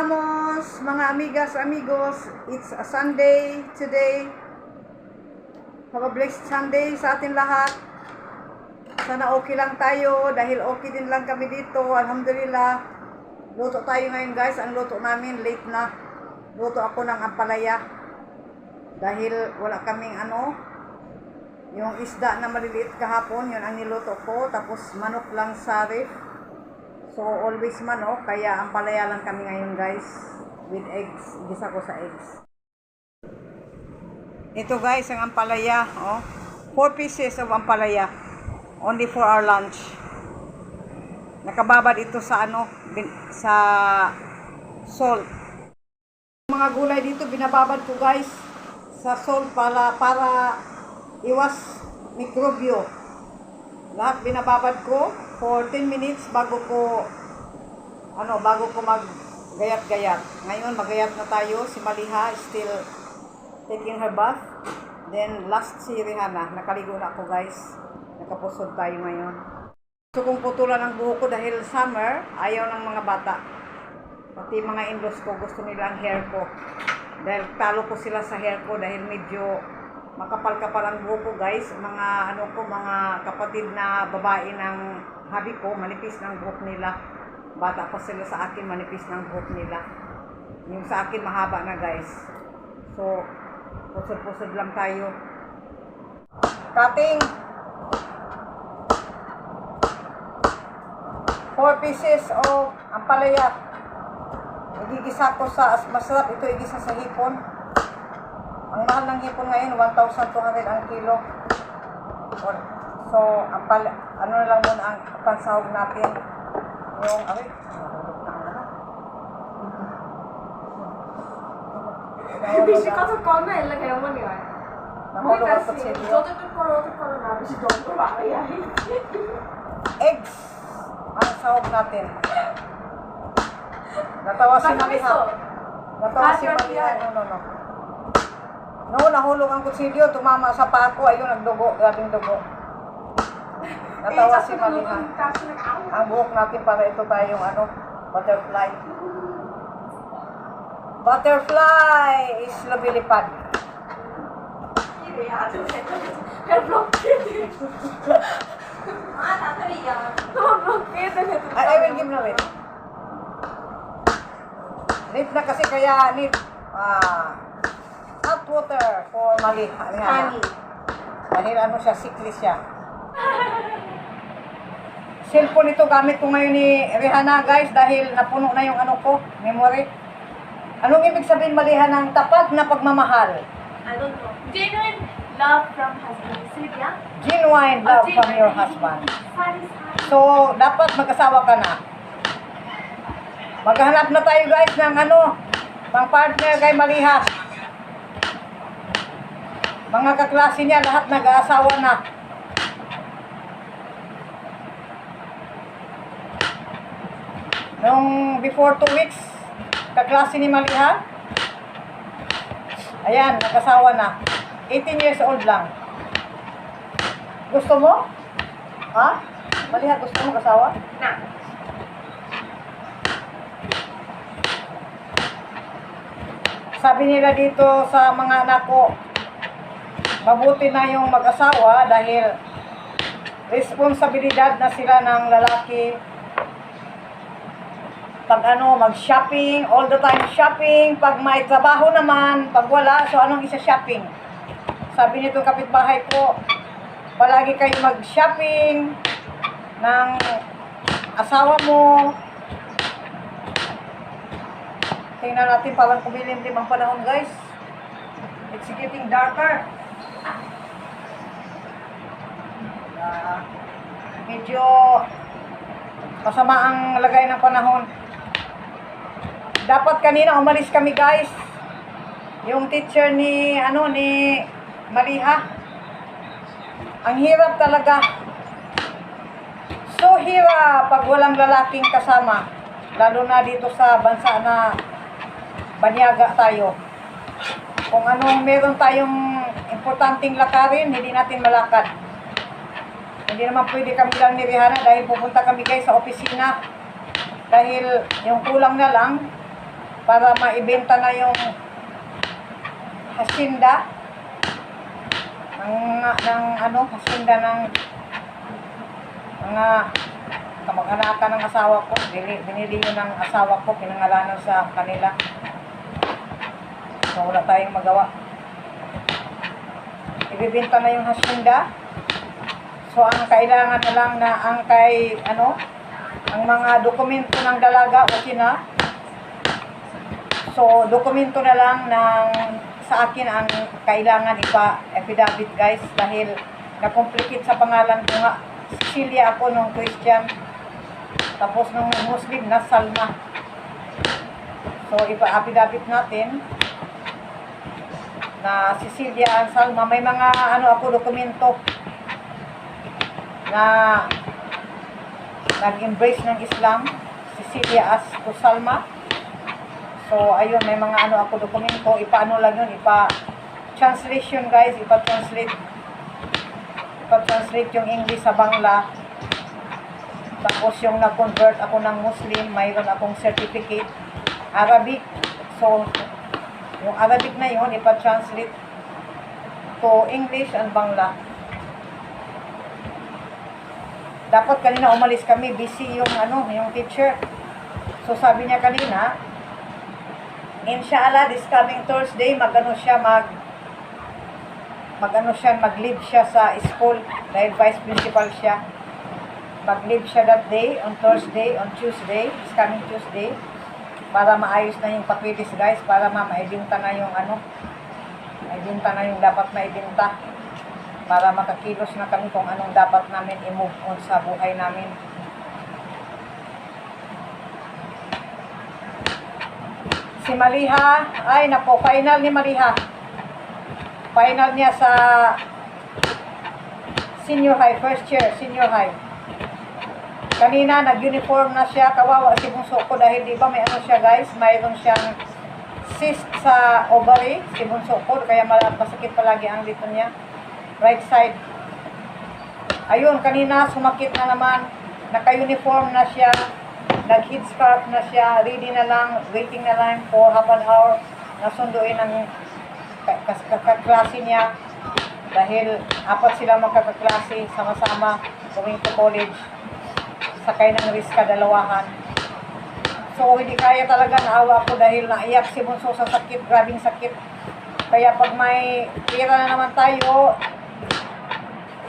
estamos, mga amigas, amigos? It's a Sunday today. Have a blessed Sunday sa atin lahat. Sana okay lang tayo dahil okay din lang kami dito. Alhamdulillah. Luto tayo ngayon guys. Ang luto namin, late na. Luto ako ng ampalaya. Dahil wala kaming yung isda na maliliit kahapon. Yun ang niluto ko. Tapos manok lang sa ref. So, always manok, kaya ang palaya lang kami ngayon guys, with eggs, gisa ko sa eggs. Ito guys, ang ampalaya, 4 pieces of ampalaya, only for our lunch. Nakababad ito sa sa salt. Mga gulay dito, binababad ko guys, sa salt para iwas mikrobyo. Lahat binababad ko for 10 minutes bago ko mag-gayat-gayat. Ngayon magayat na tayo. Si Maliha still taking her bath. Then last si Rihanna. Nakaligo na ako guys. Nakapusod tayo ngayon. Gusto kong putulan ang buhok ko dahil summer, ayaw ng mga bata. Pati mga in-laws ko gusto nila ang hair ko. Dahil talo ko sila sa hair ko dahil medyo makapal-kapal ang buhok ko guys. Mga mga kapatid na babae ng habi ko, manipis ng buhok nila. Bata pa sila sa akin, manipis ng buhok nila. Yung sa akin mahaba na guys. So, pusod-pusod lang tayo. Cutting 4 pieces of ampalaya. Igigisa ko sa masarap ito igisa sa hipon. Ang mahal ng hipon ngayon, 1,200 ang kilo. So, ano lang muna ang pansahog natin. Yung, বেশি কথা কম না এলা কেমন হয় nahulog ang kutsilyo. যত করো না বেশি যত বাড়াই আহি Eggs ang sahog natin. Natawa si Maliha. Natawa si Maliha. No, nahulog ang kutsilyo, tumama sa pako, ayun nagdugo, grabing dugo. Natawa si Maliha. Ang buhok natin para ito tayong butterfly. Butterfly is lumilipad. I will give na wait. Need na kasi kaya need hot water for Maliha. Dahil siya, sickly siya. Cellphone ito gamit ko ngayon ni Rihanna guys dahil napuno na yung memory. Anong ibig sabihin Maliha ng tapat na pagmamahal? I don't know. Genuine love from husband. Silvia? Genuine love from your husband. So, dapat mag-asawa ka na. Maghanap na tayo guys ng pang partner kay Maliha. Mga kaklase niya, lahat nag-aasawa na. Nung before 2 weeks, kaklase ni Maliha, ayan, nag-asawa na. 18 years old lang. Gusto mo? Ha? Maliha, gusto mo mag-asawa? Na. Sabi nila dito sa mga anak ko, mabuti na yung mag-asawa dahil responsibilidad na sila ng lalaki. Pag mag-shopping, all the time shopping. Pag may trabaho naman, pag wala, so anong isa-shopping? Sabi nito kapitbahay ko, palagi kayo mag-shopping ng asawa mo. Tingnan natin, parang kumilimlim ang panahon guys. It's getting darker. Medyo masama ang lagay ng panahon. Dapat kanina umalis kami guys. Yung teacher ni Maliha. Ang hirap talaga. So hirap pag walang lalaking kasama. Lalo na dito sa bansa na banyaga tayo. Kung meron tayong importanteng lakarin, hindi natin malakad. Hindi naman pwede kami lang ni Rihanna dahil pupunta kami guys sa opisina. Dahil yung kulang na lang, para maibenta na yung hasinda hasinda ng mga kamag-anakan ng asawa ko. Binili yun ng asawa ko, pinangalanan sa kanila. So, wala tayong magawa. Ibibenta na yung hasinda. So, ang kailangan na lang na ang mga dokumento ng dalaga, okay na. So, dokumento na lang sa akin ang kailangan ipa-affidavit, guys, dahil na-complicate sa pangalan ko nga. Cecilia ako nung Christian, tapos nung Muslim na Salma. So, ipa-affidavit natin na Cecilia and Salma. May mga dokumento na nag-embrace ng Islam, Cecilia as to Salma. So, ayun, may mga dokumento, lang yun, translation, guys, ipa-translate yung English sa Bangla. Tapos yung na-convert ako ng Muslim, mayroon akong certificate, Arabic. So, yung Arabic na yun, ipa-translate to English and Bangla. Dapat kanina umalis kami, busy yung teacher. So, sabi niya kanina, inshallah, this coming Thursday, mag-leave siya sa school dahil vice principal siya. Mag-leave siya that day, on Thursday, on Tuesday, this coming Tuesday, para maayos na yung papeles, guys, para maibinta na yung maibinta na yung dapat maibinta, para makakilos na kami kung anong dapat namin i-move on sa buhay namin. Si Maliha, ay nako, final ni Maliha. Final niya sa senior high, first year, senior high. Kanina, nag-uniform na siya, kawawa si bunso ko dahil di ba may siya, guys, mayroon siyang cyst sa ovary, si bunso ko, kaya masakit palagi ang dito niya, right side. Ayun, kanina, sumakit na naman, naka-uniform na siya, nag-head scarf na siya, ready na lang, waiting na lang for half an hour, nasunduin ang kaklase niya dahil 4 sila magkakaklase sama-sama going to college, sakay ng riska dalawahan. So hindi kaya talaga, naawa ko dahil naiyak si bunso sa sakit, grabing sakit. Kaya pag may pira na naman tayo,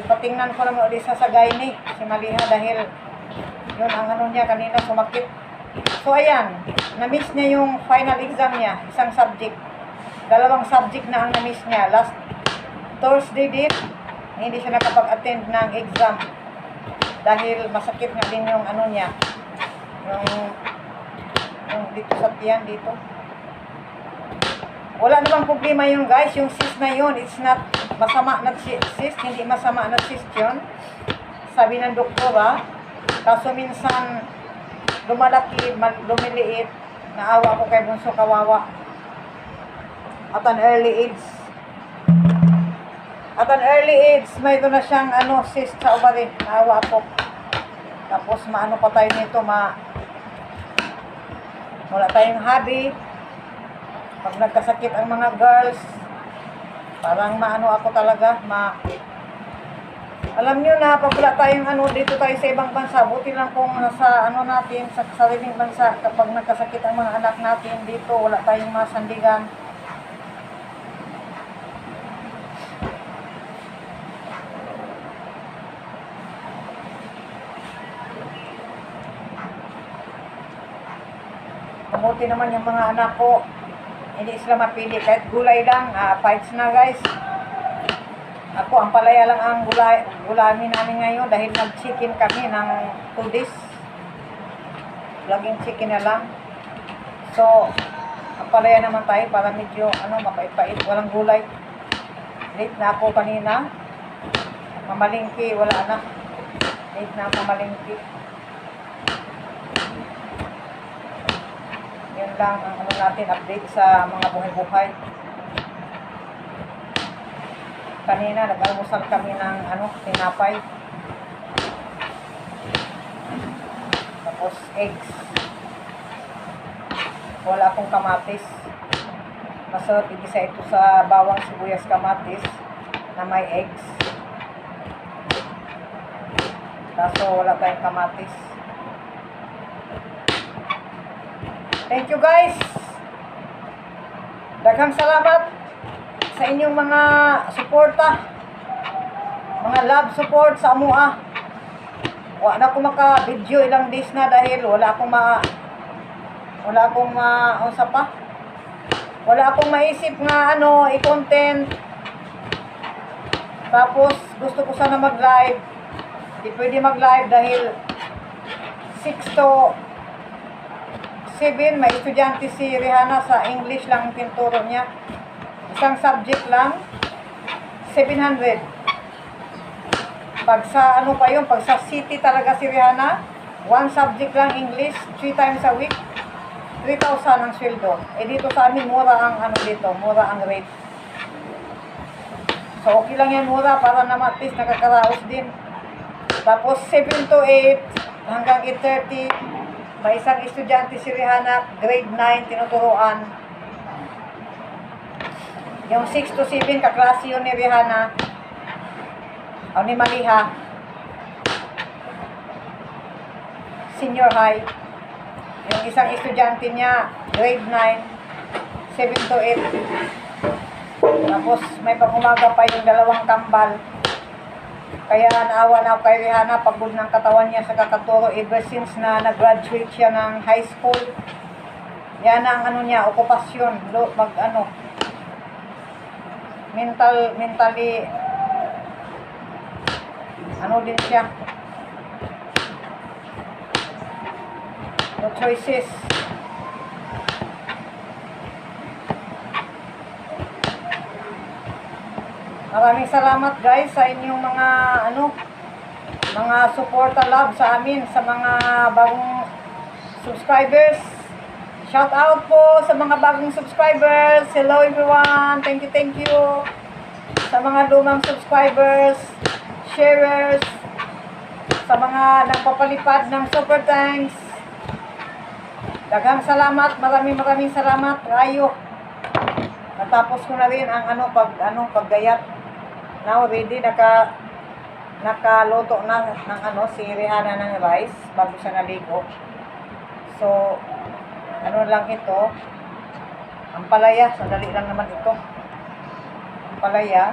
ipatingnan ko naman ulit sa gynae si Maliha dahil yun ang niya kanina, sumakit. So ayan, na-miss niya yung final exam niya, isang subject. 2 subject na ang na-miss niya. Last Thursday din, hindi siya nakapag-attend ng exam dahil masakit nga din yung niya, yung dito sa tiyan, dito. Wala namang problema yun, guys, yung cyst na yun, it's not masama na cyst, hindi masama na cyst yun, sabi ng doktora. Kaso minsan lumalaki, lumiliit, naawa ko kay bunso, kawawa. At an early age. Mayroon na siyang cyst sa ovary. Naawa ko. Tapos pa tayo nito, wala tayong hobby. Pag nagkasakit ang mga girls, parang ako talaga, alam nyo na, pag wala tayong dito tayo sa ibang bansa, buti lang kung nasa natin, sa sariling bansa, kapag nagkasakit ang mga anak natin dito, wala tayong masandigan. Mabuti naman yung mga anak ko, hindi sila mapili, kahit gulay lang, fights na, guys. Ako, ang palaya lang ang gulamin namin ngayon dahil nag-chicken kami ng 2 days. Laging chicken na lang. So, ang palaya naman tayo para medyo, mapait-pait, walang gulay. Late na ako kanina. Mamalingki, wala na. Late na mamalingki. Yan lang ang natin, update sa mga buhay-buhay. Kanina, nag-almusal kami ng tinapay. Tapos, eggs. Wala akong kamatis. Masarap igisa ito sa bawang sibuyas kamatis na may eggs. Kaso wala tayong kamatis. Thank you guys. Daghang salamat sa inyong mga suporta. Mga love support sa amua. Wala na akong maka-video ilang days na dahil wala akong unsa pa? Wala akong maisip nga i-content. Tapos gusto ko sana mag-live. Hindi pwede mag-live dahil 6 to 7 may estudyante si Rihanna sa English lang ang tinturo niya. Isang subject lang 700. Pag sa pag sa city talaga si Rihanna, one subject lang English, 3 times a week, 3,000 ang sweldo. Eh dito sa amin, mura ang mura ang rate. So okay lang yan, mura, para naman at least nakakaraos din. Tapos 7 to 8 hanggang 8:30, may isang estudyante si Rihanna, grade 9, tinuturuan. Yung 6 to 7, kaklase yun ni Rihanna. O ni Maliha. Senior high. Yung isang estudyante niya, grade 9, 7 to 8. Tapos may pangumaga pa yung dalawang kambal. Kaya naawa na ako kay Rihanna, pagod ng katawan niya sa kakaturo ever since na nag-graduate siya ng high school. Yan ang niya, okupasyon, mentally din siya. No choices. Maraming salamat guys sa inyong mga suporta love sa amin, sa mga bagong subscribers. Shout out po sa mga bagong subscribers. Hello everyone. Thank you. Sa mga lumang subscribers, sharers, sa mga nagpapalipad ng super thanks. Daghang salamat, maraming salamat kayo. Natapos ko na rin ang paggayat. Now ready, nakaluto na ng si Rihanna ng rice bago siya naligo. So lang ito, ang palaya, sandali lang naman ito. Ang palaya.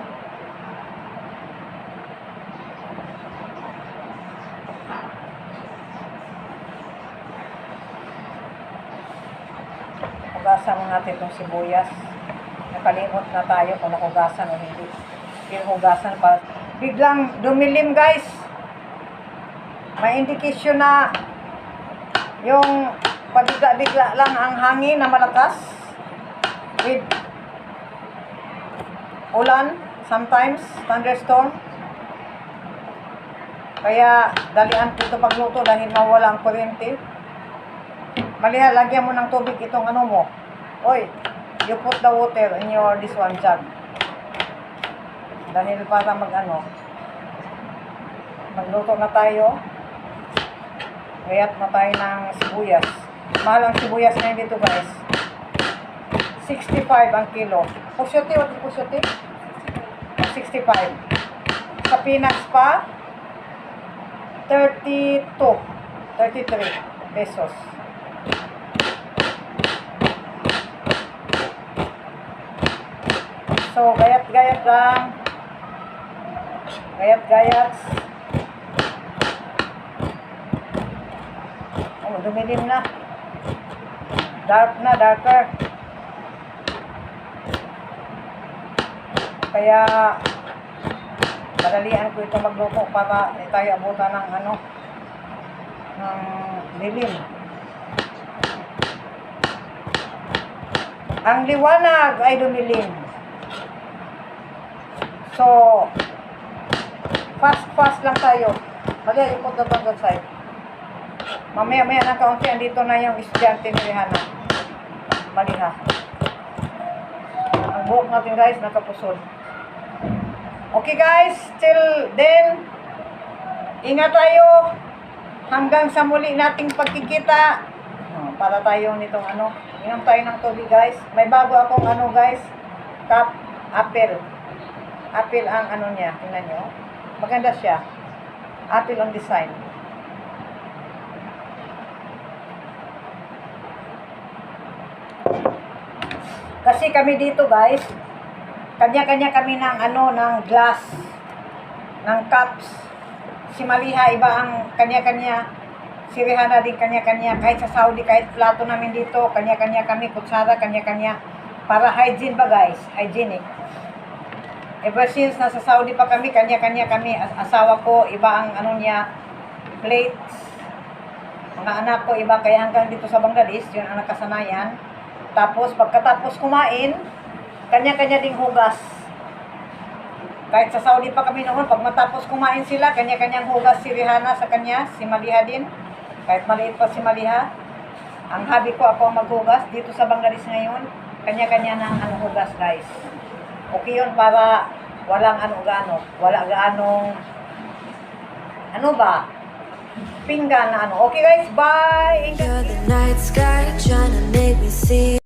Hugasan mo natin itong sibuyas. Nakalimot na tayo kung nakugasan o hindi. Hugasan pa. Biglang dumilim guys. May indikasyon na yung pabigla-bigla lang ang hangin na malakas. With ulan, sometimes thunderstorm. Kaya dalian ko ito pagluto dahil mawala ang kuryente. Maliha, lagyan mo ng tubig itong mo. Oy, you put the water in your this one jug. Dahil para magluto na tayo. Gayat na tayo ng sibuyas. Mahal ang sibuyas ngayon dito guys. 65 ang kilo. Pusyoti, what is pusyoti? 65. Sa Pinas pa, 33 pesos. So, gayat-gayat lang. Gayat-gayat. Oh, dumilim na. Darker. Kaya, madalian ko ito magluto para tayo abutan ng ng dilim. Ang liwanag ay dumilim. So, fast lang tayo. Magaya, ikot na itong side. Mamaya ng kaunti, andito na yung estudyante ni Rihanna. Maliha. Ang buhok natin guys, nakapusod. Okay guys, till then, ingat tayo hanggang sa muli nating pagkikita. Para tayo nitong Inom tayo ng tubig, guys. May bago akong ano, guys. Cup, apple. Apple ang ano niya. Tingnan nyo. Maganda siya. Apple on design. Kasi kami dito, guys, kanya-kanya kami ng ano, ng glass, ng cups. Si Maliha, iba ang kanya-kanya. Si Rihanna din kanya-kanya. Kahit sa Saudi, kahit plato namin dito, kanya-kanya kami. Kutsara, kanya-kanya. Para hygiene ba, guys? Hygienic. Ever since nasa Saudi pa kami, kanya-kanya kami. Asawa ko, iba ang ano niya, plates. Mga anak ko, iba. Kaya hanggang dito sa Bangladesh, yun ang nakasanayan. Tapos, pagkatapos kumain, kanya-kanya ding hugas. Kahit sa Saudi pa kami noon, pag matapos kumain sila, kanya-kanyang hugas si Rihanna sa kanya, si Maliha din. Kahit maliit pa si Maliha. Ang hobby ko ako ang maghugas. Dito sa Bangladesh ngayon, kanya-kanya ng ano hugas, guys. Okay yun para walang ano-gano. Wala gaanong, ano ba? Pinggan na ano. Okay guys, bye! You're the night sky trying to make me see